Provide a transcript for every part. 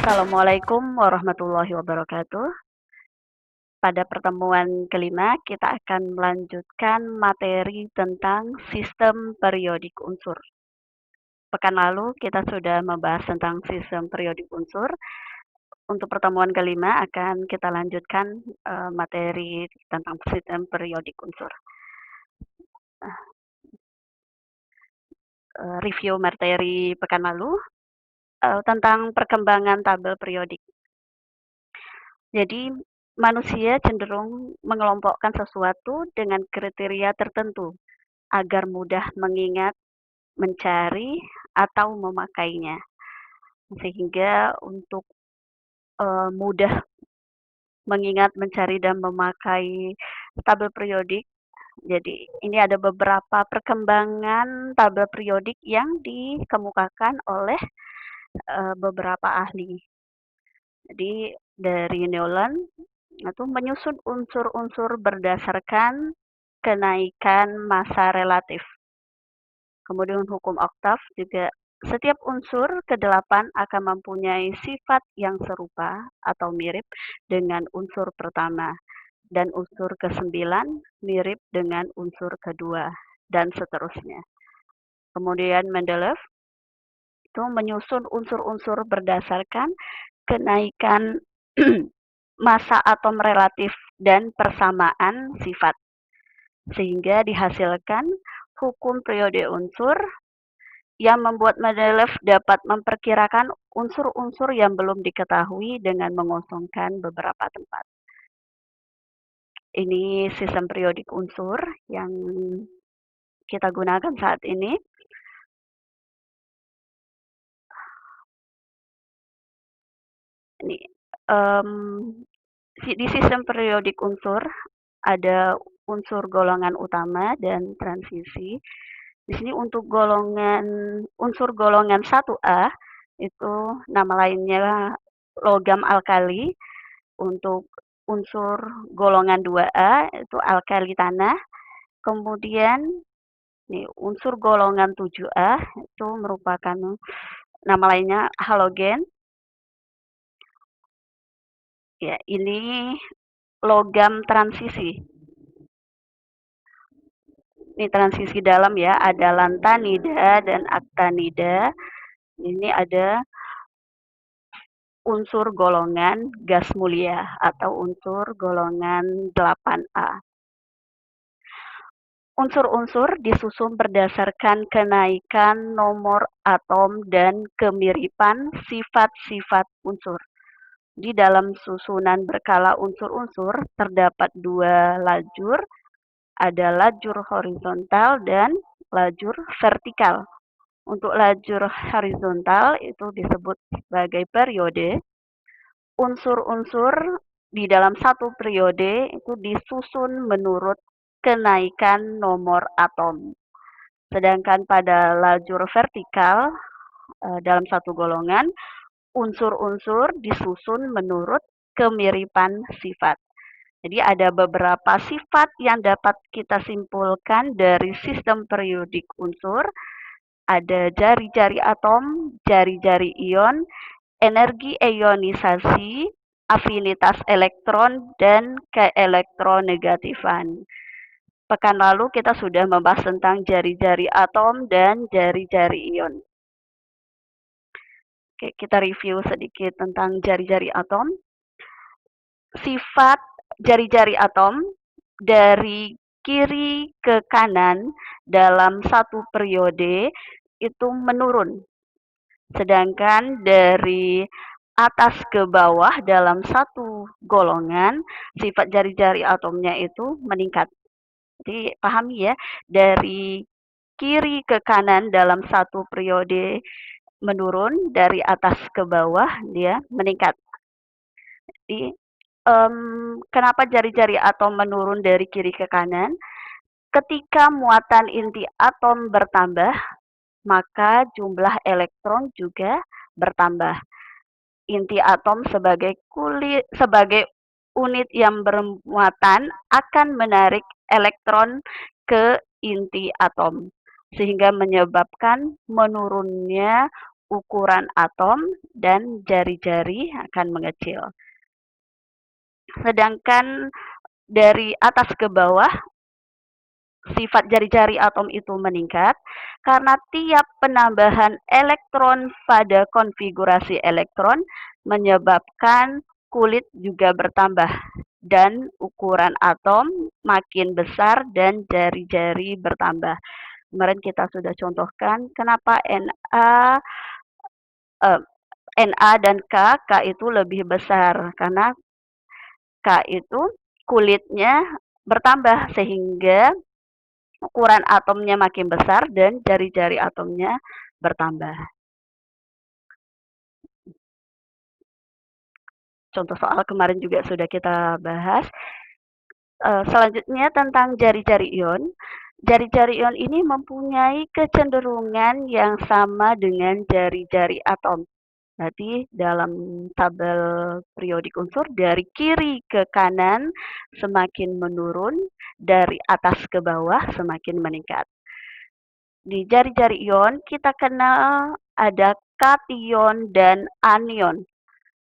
Assalamualaikum warahmatullahi wabarakatuh. Pada pertemuan kelima, kita akan melanjutkan materi tentang sistem periodik unsur. Pekan lalu kita sudah membahas tentang sistem periodik unsur. Untuk pertemuan kelima akan kita lanjutkan materi tentang sistem periodik unsur. Review materi pekan lalu tentang perkembangan tabel periodik. Jadi manusia cenderung mengelompokkan sesuatu dengan kriteria tertentu agar mudah mengingat, mencari, atau memakainya. Sehingga untuk mudah mengingat, mencari, dan memakai tabel periodik, jadi ini ada beberapa perkembangan tabel periodik yang dikemukakan oleh beberapa ahli. Jadi dari Newland itu menyusun unsur-unsur berdasarkan kenaikan massa relatif. Kemudian hukum oktav juga setiap unsur ke-8 akan mempunyai sifat yang serupa atau mirip dengan unsur pertama dan unsur ke-9 mirip dengan unsur kedua dan seterusnya. Kemudian Mendeleev itu menyusun unsur-unsur berdasarkan kenaikan massa atom relatif dan persamaan sifat, sehingga dihasilkan hukum periode unsur yang membuat Mendeleev dapat memperkirakan unsur-unsur yang belum diketahui dengan mengosongkan beberapa tempat. Ini sistem periodik unsur yang kita gunakan saat ini. Ini di sistem periodik unsur ada unsur golongan utama dan transisi. Di sini untuk unsur golongan 1A itu nama lainnya logam alkali. Untuk unsur golongan 2A itu alkali tanah. Kemudian nih, unsur golongan 7A itu merupakan nama lainnya halogen. Ya, ini logam transisi. Ini transisi dalam ya, ada lantanida dan aktanida. Ini ada unsur golongan gas mulia atau unsur golongan 8A. Unsur-unsur disusun berdasarkan kenaikan nomor atom dan kemiripan sifat-sifat unsur. Di dalam susunan berkala unsur-unsur terdapat dua lajur, ada lajur horizontal dan lajur vertikal. Untuk lajur horizontal itu disebut sebagai periode. Unsur-unsur di dalam satu periode itu disusun menurut kenaikan nomor atom. Sedangkan pada lajur vertikal dalam satu golongan, unsur-unsur disusun menurut kemiripan sifat. Jadi ada beberapa sifat yang dapat kita simpulkan dari sistem periodik unsur. Ada jari-jari atom, jari-jari ion, energi ionisasi, afinitas elektron, dan keelektronegatifan. Pekan lalu kita sudah membahas tentang jari-jari atom dan jari-jari ion. Oke, kita review sedikit tentang jari-jari atom. Sifat jari-jari atom dari kiri ke kanan dalam satu periode itu menurun. Sedangkan dari atas ke bawah dalam satu golongan, sifat jari-jari atomnya itu meningkat. Jadi pahami ya, dari kiri ke kanan dalam satu periode menurun, dari atas ke bawah dia meningkat. Jadi kenapa jari-jari atom menurun dari kiri ke kanan? Ketika muatan inti atom bertambah, maka jumlah elektron juga bertambah. Inti atom sebagai unit yang bermuatan akan menarik elektron ke inti atom, sehingga menyebabkan menurunnya ukuran atom dan jari-jari akan mengecil. Sedangkan dari atas ke bawah, sifat jari-jari atom itu meningkat karena tiap penambahan elektron pada konfigurasi elektron menyebabkan kulit juga bertambah dan ukuran atom makin besar dan jari-jari bertambah. Kemarin kita sudah contohkan kenapa Na dan K itu lebih besar karena K itu kulitnya bertambah sehingga ukuran atomnya makin besar dan jari-jari atomnya bertambah. Contoh soal kemarin juga sudah kita bahas. Selanjutnya tentang jari-jari ion. Jari-jari ion ini mempunyai kecenderungan yang sama dengan jari-jari atom. Berarti dalam tabel periodik unsur dari kiri ke kanan semakin menurun, dari atas ke bawah semakin meningkat. Di jari-jari ion kita kenal ada kation dan anion.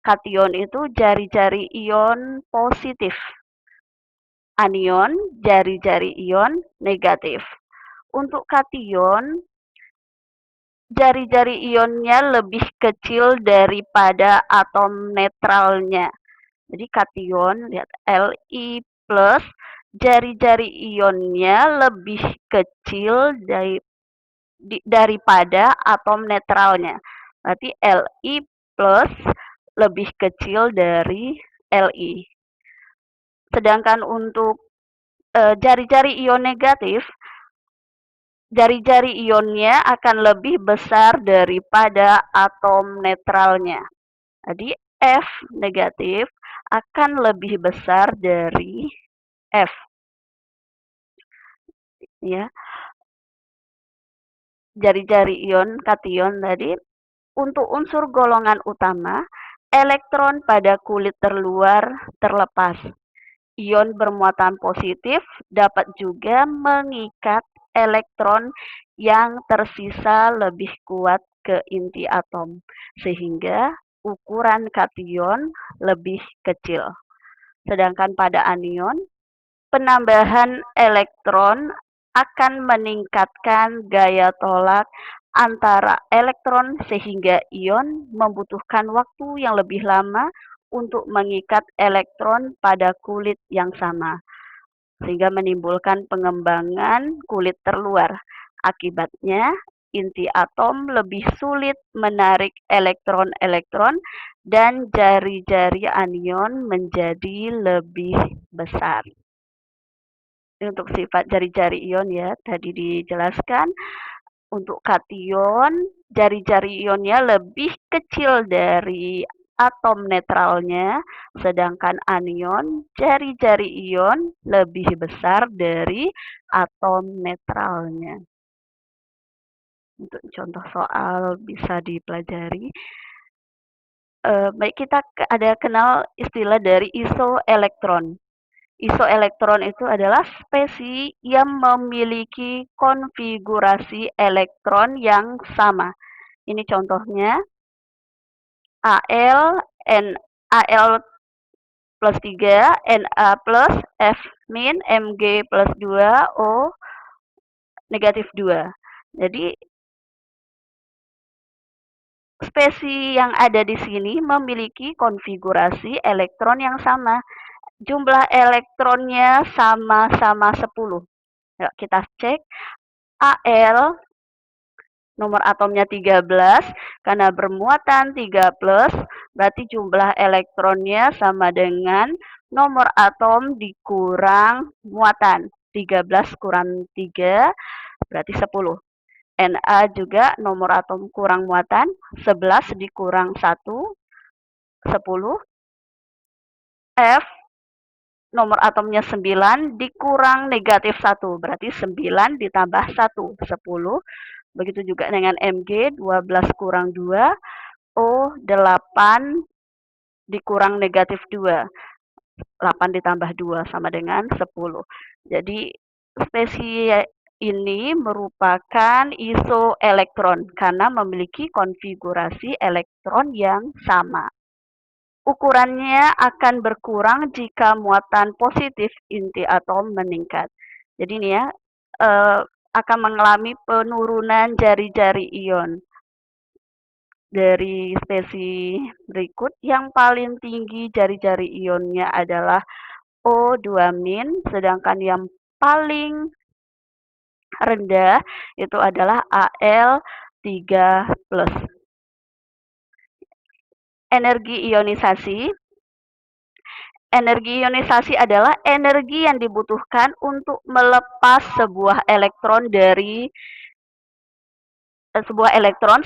Kation itu jari-jari ion positif. Anion jari-jari ion negatif. Untuk kation, jari-jari ionnya lebih kecil daripada atom netralnya. Jadi kation, lihat Li plus, jari-jari ionnya lebih kecil daripada atom netralnya. Berarti Li plus lebih kecil dari Li. Sedangkan untuk jari-jari ion negatif, jari-jari ionnya akan lebih besar daripada atom netralnya. Jadi F negatif akan lebih besar dari F. Ya. Jari-jari ion kation tadi, untuk unsur golongan utama, elektron pada kulit terluar terlepas. Ion bermuatan positif dapat juga mengikat elektron yang tersisa lebih kuat ke inti atom, sehingga ukuran kation lebih kecil. Sedangkan pada anion, penambahan elektron akan meningkatkan gaya tolak antara elektron sehingga ion membutuhkan waktu yang lebih lama untuk mengikat elektron pada kulit yang sama, sehingga menimbulkan pengembangan kulit terluar. Akibatnya, inti atom lebih sulit menarik elektron-elektron dan jari-jari anion menjadi lebih besar. Ini untuk sifat jari-jari ion ya, tadi dijelaskan. Untuk kation, jari-jari ionnya lebih kecil dari atom netralnya, sedangkan anion, jari-jari ion lebih besar dari atom netralnya. Untuk contoh soal bisa dipelajari. Baik, kita ada kenal istilah dari isoelektron. Isoelektron itu adalah spesies yang memiliki konfigurasi elektron yang sama. Ini contohnya Al, Al plus 3, Na plus, F min, Mg plus 2, O negatif 2. Jadi spesies yang ada di sini memiliki konfigurasi elektron yang sama. Jumlah elektronnya sama-sama 10. Yuk kita cek. Al nomor atomnya 13, karena bermuatan 3 plus, berarti jumlah elektronnya sama dengan nomor atom dikurang muatan. 13 kurang 3, berarti 10. Na juga nomor atom kurang muatan, 11 dikurang 1, 10. F nomor atomnya 9 dikurang negatif 1, berarti 9 ditambah 1, 10. Begitu juga dengan Mg, 12 kurang 2, O, 8 dikurang negatif 2, 8 ditambah 2 sama dengan 10. Jadi spesies ini merupakan isoelektron karena memiliki konfigurasi elektron yang sama. Ukurannya akan berkurang jika muatan positif inti atom meningkat. Jadi ini ya, akan mengalami penurunan jari-jari ion. Dari spesi berikut, yang paling tinggi jari-jari ionnya adalah O2-, sedangkan yang paling rendah itu adalah Al3+. Energi ionisasi. Energi ionisasi adalah energi yang dibutuhkan untuk melepas sebuah elektron dari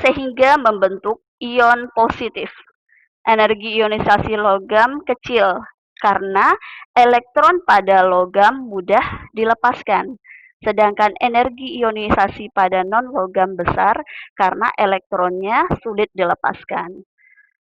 sehingga membentuk ion positif. Energi ionisasi logam kecil karena elektron pada logam mudah dilepaskan. Sedangkan energi ionisasi pada non-logam besar karena elektronnya sulit dilepaskan.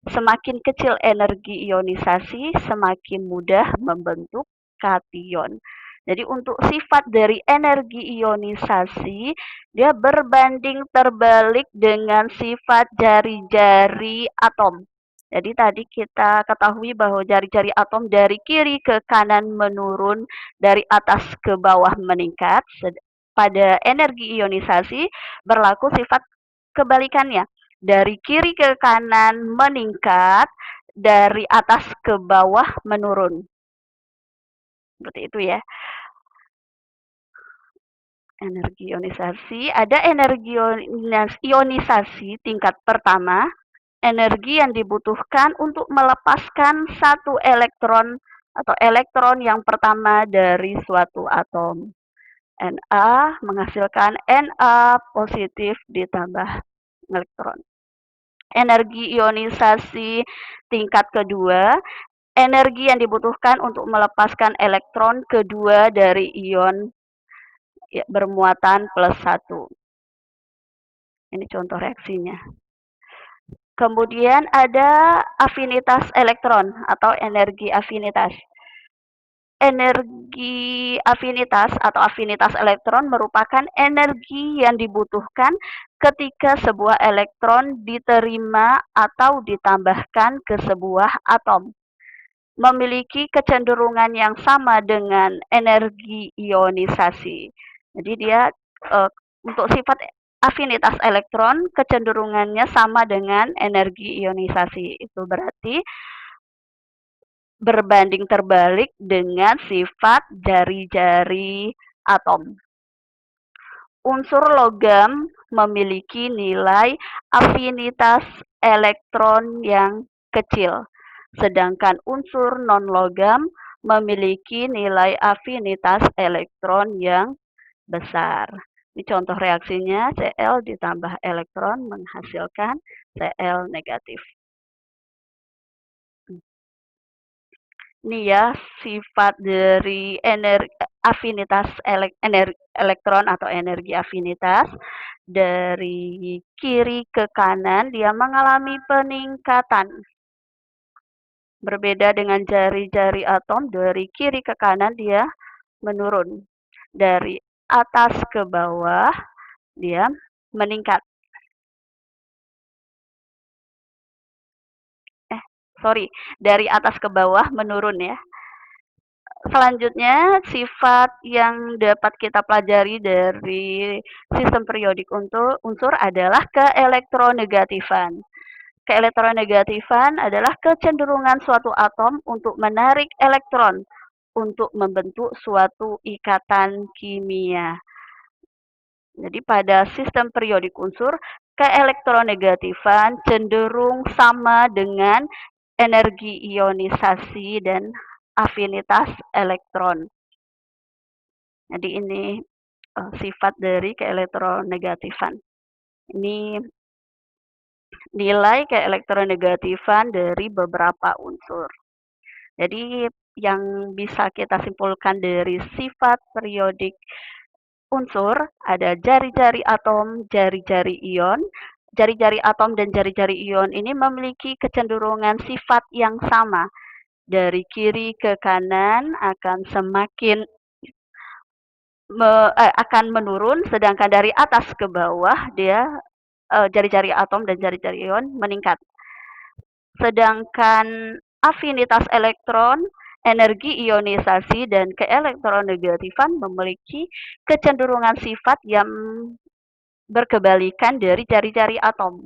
Semakin kecil energi ionisasi, semakin mudah membentuk kation. Jadi untuk sifat dari energi ionisasi, dia berbanding terbalik dengan sifat jari-jari atom. Jadi tadi kita ketahui bahwa jari-jari atom dari kiri ke kanan menurun, dari atas ke bawah meningkat. Pada energi ionisasi berlaku sifat kebalikannya. Dari kiri ke kanan meningkat, dari atas ke bawah menurun. Seperti itu ya. Energi ionisasi, ada energi ionisasi tingkat pertama, energi yang dibutuhkan untuk melepaskan satu elektron atau elektron yang pertama dari suatu atom. Na menghasilkan Na positif ditambah elektron. Energi ionisasi tingkat kedua, energi yang dibutuhkan untuk melepaskan elektron kedua dari ion bermuatan +1. Ini contoh reaksinya. Kemudian ada afinitas elektron atau energi afinitas. Energi afinitas atau afinitas elektron merupakan energi yang dibutuhkan ketika sebuah elektron diterima atau ditambahkan ke sebuah atom. Memiliki kecenderungan yang sama dengan energi ionisasi. Jadi dia untuk sifat afinitas elektron kecenderungannya sama dengan energi ionisasi. Itu berarti berbanding terbalik dengan sifat jari-jari atom. Unsur logam memiliki nilai afinitas elektron yang kecil, sedangkan unsur non-logam memiliki nilai afinitas elektron yang besar. Ini contoh reaksinya, Cl ditambah elektron menghasilkan Cl negatif. Ini ya sifat dari afinitas elektron atau energi afinitas. Dari kiri ke kanan dia mengalami peningkatan. Berbeda dengan jari-jari atom, dari kiri ke kanan dia menurun. Dari atas ke bawah dia meningkat. Dari atas ke bawah menurun ya. Selanjutnya, sifat yang dapat kita pelajari dari sistem periodik unsur adalah keelektronegatifan. Keelektronegatifan adalah kecenderungan suatu atom untuk menarik elektron untuk membentuk suatu ikatan kimia. Jadi pada sistem periodik unsur, keelektronegatifan cenderung sama dengan energi ionisasi dan afinitas elektron. Jadi ini sifat dari keelektronegatifan. Ini nilai keelektronegatifan dari beberapa unsur. Jadi yang bisa kita simpulkan dari sifat periodik unsur ada jari-jari atom, jari-jari ion. Jari-jari atom dan jari-jari ion ini memiliki kecenderungan sifat yang sama. Dari kiri ke kanan akan semakin akan menurun, sedangkan dari atas ke bawah dia jari-jari atom dan jari-jari ion meningkat. Sedangkan afinitas elektron, energi ionisasi, dan keelektronegatifan memiliki kecenderungan sifat yang berkebalikan dari jari-jari atom.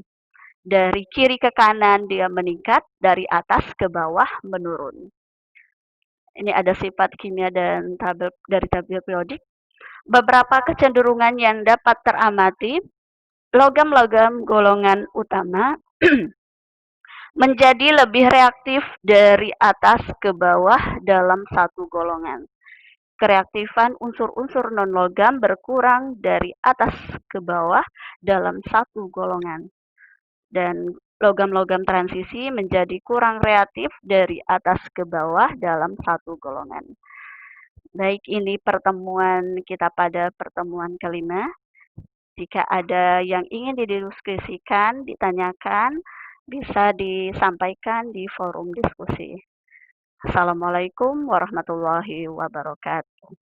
Dari kiri ke kanan dia meningkat, dari atas ke bawah menurun. Ini ada sifat kimia dan dari tabel periodik. Beberapa kecenderungan yang dapat teramati, logam-logam golongan utama menjadi lebih reaktif dari atas ke bawah dalam satu golongan. Kereaktifan unsur-unsur non-logam berkurang dari atas ke bawah dalam satu golongan. Dan logam-logam transisi menjadi kurang reaktif dari atas ke bawah dalam satu golongan. Baik, ini pertemuan kita pada pertemuan kelima. Jika ada yang ingin didiskusikan, ditanyakan, bisa disampaikan di forum diskusi. Assalamualaikum warahmatullahi wabarakatuh.